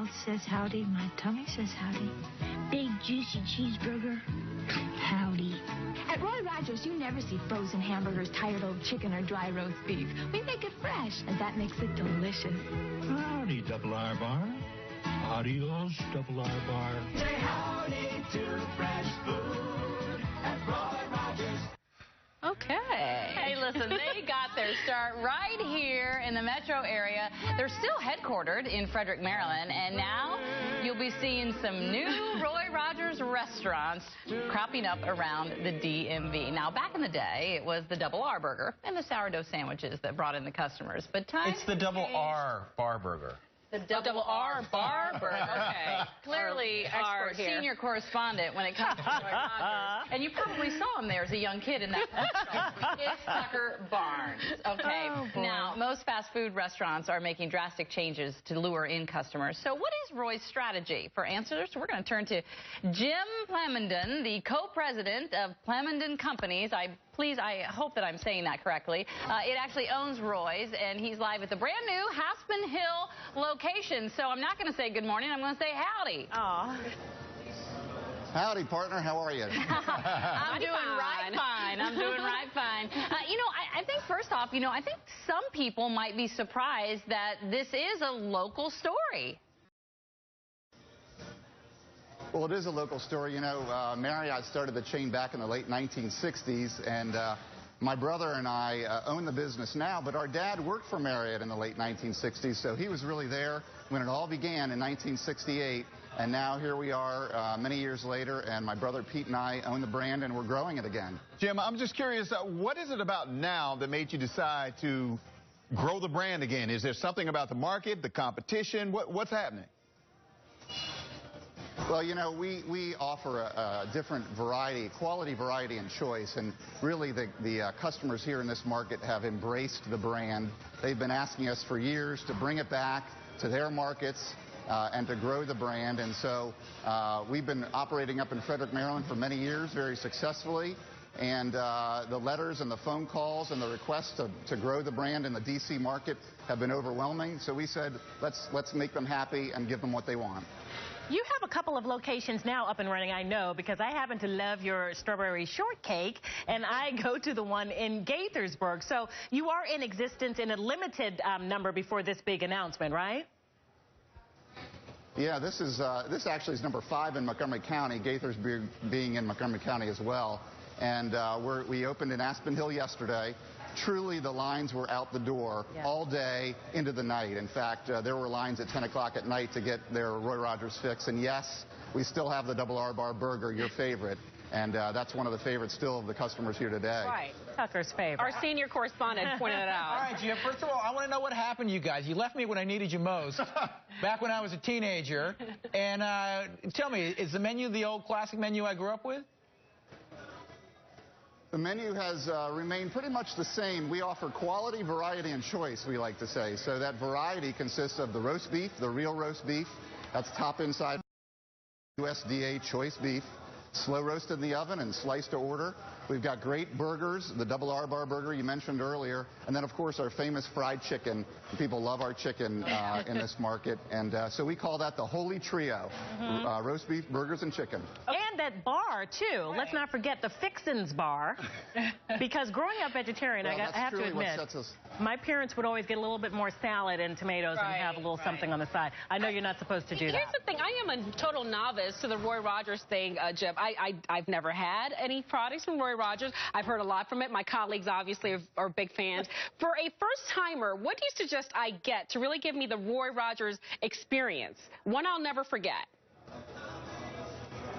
mouth says howdy, my tummy says howdy. Big, juicy cheeseburger, howdy. At Roy Rogers, you never see frozen hamburgers, tired old chicken, or dry roast beef. We make it fresh, and that makes it delicious. Howdy, Double R Bar. Adios, Double R Bar. Say howdy to fresh food at Roy Rogers. Okay. Hey, listen, they got their start right here in the metro area. They're still headquartered in Frederick, Maryland, and now you'll be seeing some new Roy Rogers restaurants cropping up around the DMV. Now, back in the day, it was the Double R Burger and the sourdough sandwiches that brought in the customers. But it's the Double R Bar Burger. The Double R Bar Burger. Okay. Clearly our senior correspondent when it comes to Roy Rogers. And you probably saw him there as a young kid in that restaurant. It's Tucker Barnes. Okay. Oh, now, most fast food restaurants are making drastic changes to lure in customers. So what is Roy's strategy? For answers, we're going to turn to Jim Plamondon, the co-president of Plamondon Companies. I hope that I'm saying that correctly. It actually owns Roy's, and he's live at the brand new Aspen Hill location. So I'm not going to say good morning. I'm going to say howdy. Aw. Howdy, partner. How are you? I'm doing right fine. I'm doing right fine. I think first off, I think some people might be surprised that this is a local story. Well, it is a local story. Marriott started the chain back in the late 1960s, and my brother and I own the business now, but our dad worked for Marriott in the late 1960s, so he was really there when it all began in 1968, and now here we are many years later, and my brother Pete and I own the brand, and we're growing it again. Jim, I'm just curious, what is it about now that made you decide to grow the brand again? Is there something about the market, the competition? What's happening? Well, we offer a different variety, quality, variety, and choice, and really the customers here in this market have embraced the brand. They've been asking us for years to bring it back to their markets and to grow the brand, and so we've been operating up in Frederick, Maryland for many years very successfully, and the letters and the phone calls and the requests to grow the brand in the D.C. market have been overwhelming, so we said let's make them happy and give them what they want. You have a couple of locations now up and running, I know, because I happen to love your strawberry shortcake, and I go to the one in Gaithersburg. So you are in existence in a limited number before this big announcement, right? Yeah, this actually is number 5 in Montgomery County, Gaithersburg being in Montgomery County as well. And we opened in Aspen Hill yesterday. Truly, the lines were out the door all day into the night. In fact, there were lines at 10 o'clock at night to get their Roy Rogers fix. And yes, we still have the Double R Bar Burger, your favorite. And that's one of the favorites still of the customers here today. Right. Tucker's favorite. Our senior correspondent pointed it out. All right, Jim, first of all, I want to know what happened to you guys. You left me when I needed you most, back when I was a teenager. And tell me, is the menu the old classic menu I grew up with? The menu has remained pretty much the same. We offer quality, variety, and choice, we like to say. So that variety consists of the roast beef, the real roast beef. That's top inside USDA choice beef, slow roasted in the oven and sliced to order. We've got great burgers, the Double R Bar Burger you mentioned earlier, and then, of course, our famous fried chicken. People love our chicken in this market, and so we call that the Holy Trio, roast beef, burgers, and chicken. And that bar, too. Right. Let's not forget the Fixins Bar, because growing up vegetarian, I have to admit, my parents would always get a little bit more salad and tomatoes and have a little something on the side. I know you're not supposed to do that. Here's the thing. I am a total novice to the Roy Rogers thing, Jim. I've never had any products from Roy Rogers. I've heard a lot from it. My colleagues obviously are big fans. For a first-timer, what do you suggest I get to really give me the Roy Rogers experience? One I'll never forget.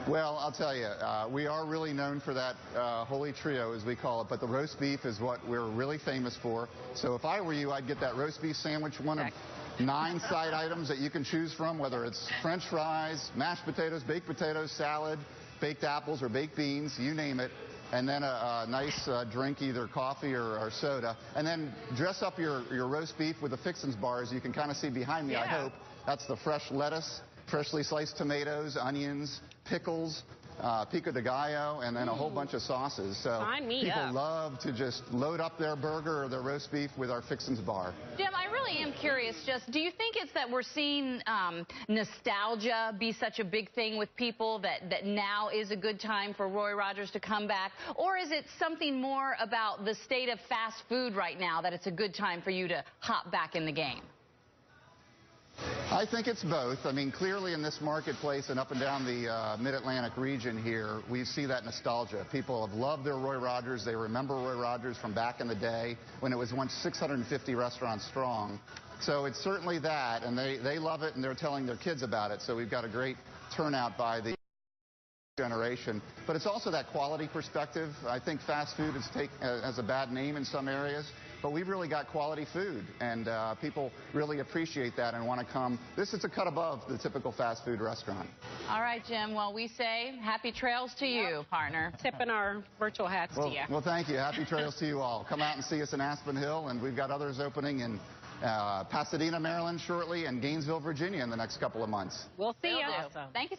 Well, I'll tell you, we are really known for that Holy Trio, as we call it, but the roast beef is what we're really famous for. So if I were you, I'd get that roast beef sandwich, one of 9 side items that you can choose from, whether it's French fries, mashed potatoes, baked potatoes, salad, baked apples, or baked beans, you name it. And then a nice drink, either coffee or soda. And then dress up your roast beef with the Fixins bars. You can kind of see behind me, I hope. That's the fresh lettuce, freshly sliced tomatoes, onions, pickles, pico de gallo, and then a whole bunch of sauces. So people love to just load up their burger or their roast beef with our Fixins bar. Jim, I really really am curious, just do you think it's that we're seeing nostalgia be such a big thing with people that now is a good time for Roy Rogers to come back? Or is it something more about the state of fast food right now that it's a good time for you to hop back in the game? I think it's both. I mean, clearly in this marketplace and up and down the Mid-Atlantic region here, we see that nostalgia. People have loved their Roy Rogers. They remember Roy Rogers from back in the day when it was once 650 restaurants strong. So it's certainly that, and they love it, and they're telling their kids about it. So we've got a great turnout by the generation. But it's also that quality perspective. I think fast food has a bad name in some areas, but we've really got quality food, and people really appreciate that and want to come. This is a cut above the typical fast food restaurant. All right, Jim. Well, we say happy trails to you, partner. Tipping our virtual hats to you. Well, thank you. Happy trails to you all. Come out and see us in Aspen Hill, and we've got others opening in Pasadena, Maryland shortly, and Gainesville, Virginia in the next couple of months. We'll see you. Thank you.